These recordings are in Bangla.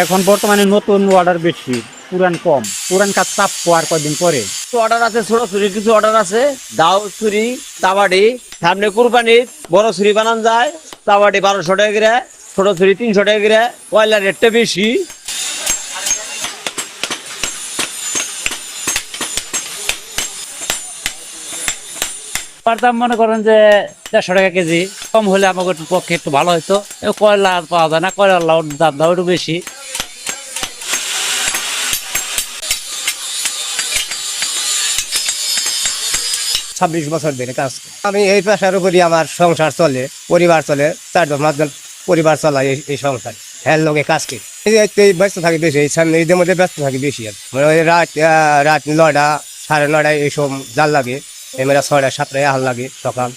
এখন বর্তমানে নতুন অর্ডার বেশি, পুরান কম। পুরান কাজ চাপ আর কয়দিন পরে। কিছু অর্ডার আছে ছোট ছুরি, কিছু অর্ডার আছে দাও ছুরি, তাবাড়ি। সামনে কুরবানির বড় ছুরি বানান যায়, তাবাড়ি 1200 টাকা করে, ছোট ছুরি 300 টাকা করে। কয়লার রেটটা বেশি। দাম মনে করেন যে 150 টাকা কেজি, কম হলে আমাকে একটু পক্ষে একটু ভালো হতো। কয়লা আর পাওয়া যায় না, কয়লার দাম দাম একটু বেশি। 26 বছর ধরে কাজ করি। আমি এই পেশার উপরই আমার সংসার চলে, পরিবার চলে। 4-5 জন পরিবার চলা এই সংসার। হ্যাঁ লোকে কাজ করি, এই ব্যস্ত থাকি বেশি, এই সামনে ঈদের মধ্যে ব্যস্ত থাকি বেশি। আর মানে ওই রাত 9টা 9:30 এইসব জাল লাগে, এমরা 6টা 7টায় হাল লাগে সকাল।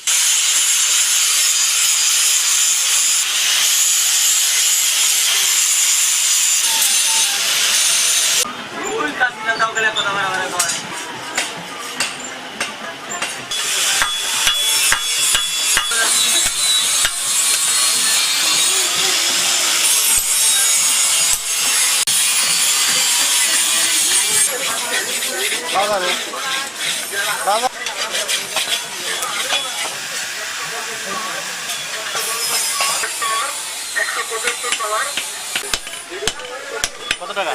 কত টাকা?